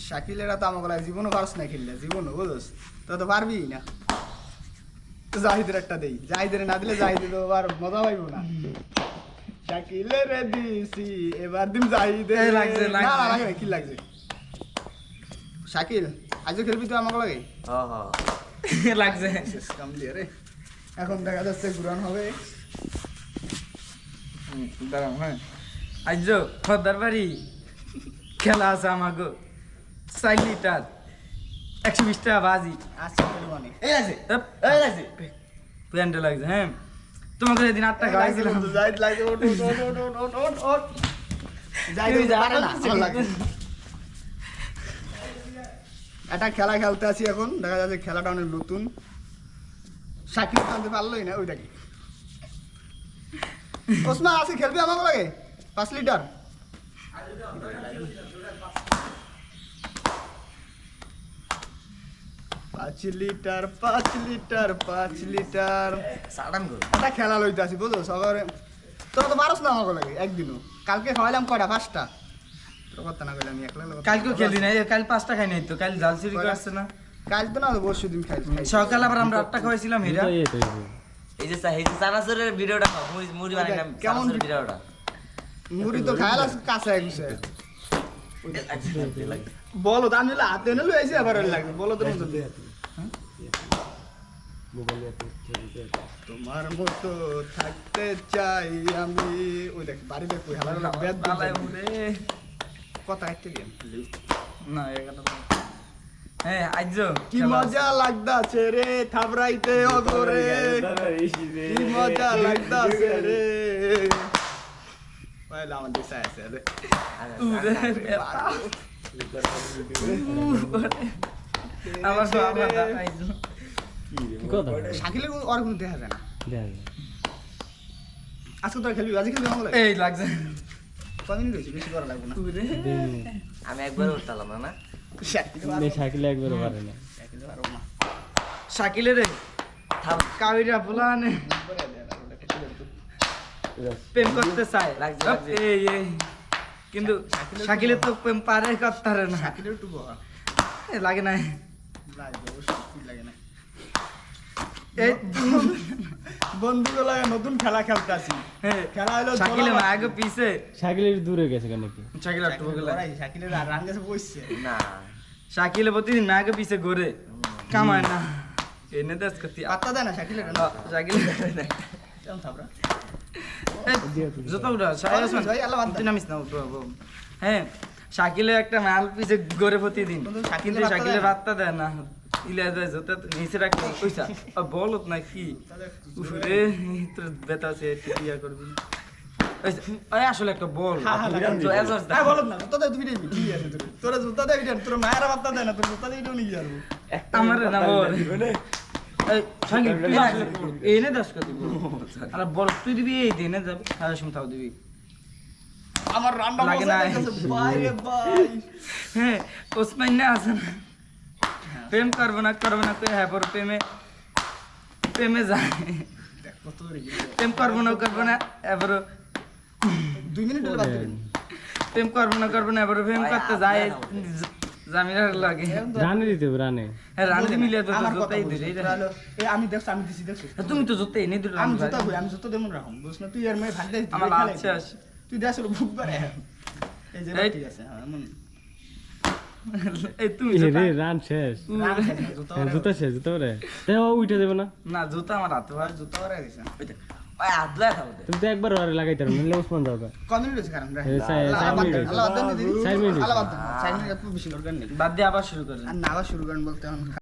শাকিলেরা তো আমাকে লাগে জীবনও পারস না খেললে জীবনও বুঝোস তো তো পারবি না তো জাহিদের একটা দেই জাহিদের না দিলে জাহিদ তো আর মজা পাইব না শাকিলের দিছি এবার দিন জাহিদে লাগছে না না লাগে কি লাগছে শাকিল আজও খেলবি তুই আমাকে লাগে হ্যাঁ হ্যাঁ লাগছে শেষ কাম দিয়ে রে এখন দেখা যাচ্ছে ঘুরান হবে দাঁড়াও হ্যাঁ আজ খদ্দার বাড়ি খেলা আছে আমাকে 4 লিটার 120 টাকা বাজি আজকে খেলবো অনেক এই লাগছে এই লাগছে প্যান্টে লাগছে হ্যাঁ তোমাকে সেদিন 8 টাকা খাওয়াইছিলাম জাহিদ লাগছে ওট ওট ওট ওট ওট ওট ওট জাহিদ পারে না ভালো লাগে একটা খেলা খেলতে আছি এখন দেখা যাচ্ছে খেলাটা অনেক নতুন শাকিল খেলতে পারলোই না ওইটাকে ওসমান আছে খেলবি আমাকে লাগে 5 লিটার পাঁচ লিটার 5 লিটার সাড়ান গো একটা খেলা লইতে আছি বুঝো সকালে তোরা তো পারস না আমাকে লাগে একদিনও কালকে খাওয়াইলাম কয়টা 5টা তোর কথা না কইলাম আমি একলা কালকেও খেলি না কাল 5টা খাই নাই তো কাল জাল চুরি করছে না কাল তো না পরশু দিন খাই সকালে আবার আমরা 8টা খাওয়াইছিলাম হীরা এই যে চানাচুরের ভিডিওটা মুড়ি বানাইলাম কেমন চানাচুরের ভিডিওটা মুড়ি তো খাইলা কাঁচা গেছে বলো দাম নিলে হাতে নিলে এসে আবার লাগবে বলো তো মতো তোমার মতো থাকতে চাই আমি ওই দেখ বাড়ি দেখ কথা একটা দিয়ে না হ্যাঁ আজ কি মজা লাগতাছে রে থাবরাইতে অগরে কি মজা লাগতাছে রে পাইলা আমার দেশে আছে রে আমার সব আমার আইজ শাকিলের আর কোনো দেখা যায় না আজকে তোরা খেলবি আজকে খেলবি আমার এই লাগছে কয় মিনিট হয়েছে বেশি করা লাগবে না আমি একবার উঠতাম না শাকিল একবার পারে না পারবো না শাকিলে রে কাবিরা ফুলানে প্রেম করতে চায় লাগছে, লাগছে। এই এই কিন্তু শাকিলে তো প্রেম পারে করতে পারে না শাকিলের একটু বহা লাগে না লাগবে অবশ্যই লাগে না এই বন্ধুগুলো লাগে নতুন খেলা খেলতে আসি হ্যাঁ খেলা হলো শাকিলে না আগে পিছে শাকিলের দূরে গেছে কেন কি শাকিল একটু বগলে শাকিলের রান গেছে বসছে না শাকিলে প্রতিদিন না আগে পিছে ঘুরে কামায় না এনে দেশ করতে পাত্তা দেয় না শাকিলের শাকিলে কেমন থাবরা যত উঠা শাকিল ভাই আল্লাহ বাদ তুই নামিস না হ্যাঁ শাকিলে একটা মাল পিছে ঘুরে প্রতিদিন কিন্তু কিন্তু শাকিলে বার্তা দেয় না ইলা যায় যত নিচে রাখতে কইছা বলত না কি উফরে তোর বেতা আছে টিয়া করবি আরে আসলে একটা বল তো এজর হ্যাঁ বলো না তোদের তুমি দিবি ঠিক আছে তোরা জুতা দেবি তোর মায়ের বার্তা দেয় না তোর জুতা দিয়ে নিয়ে যাবো আমার না বল এই শাকিল তুই আসলে এনে দাস কত আরে বল তুই দিবি এই দিনে যাব সারা সময় তাও দিবি আমার রান্না লাগে মজা না। লাগতেছে ভাই রে ভাই হ্যাঁ ওসমান না আছে না প্রেম করবো না কই হ্যাঁ পর প্রেমে যায় দেখ কত রে প্রেম করবো না এবার 2 মিনিট হলে বাদ দিবেন প্রেম করবো না এবার প্রেম করতে যায় জামিনার লাগে রানে দিতে হবে, রানে হ্যাঁ রান্ধি মিলে তো আমার কথা জোতাই বলছি, দিলে তোরা হলো, এই আমি দেখছি আমি দিছি দেখছিস তুমি তো জোতাই এনে দিল আমি জুতা কই আমি জুতা দেমন রাখুম বুঝছ না তুই আর মেয়ে ভাগ দেই আমার লাভ শেষ তুই দেখ আসলে বুক করে এই যে এই- ঠিক আছে হ্যাঁ এমন এই তুমি রে জুতা রান শেষ রাম খেলে না, জুতা ওরে- জুতা শেষ জুতা পরে তাই উঠে দেবে না না জুতা আমার হাতে ভাই জুতা ওরে দিছে ওই আদলা খাও তুমি তো একবার ওরে লাগাইতে পারো নাহলে উসমান যাবে কয় মিনিট হয়েছে কারণ এই চার মিনিট হয়েছে। আল্লাহ বাদ দেন দিদি 4 মিনিট আল্লাহ বাদ দেন 4 মিনিট এত বেশি দরকার নেই বাদ দিয়ে আবার শুরু করে আর না আবার শুরু করেন বলতে এখন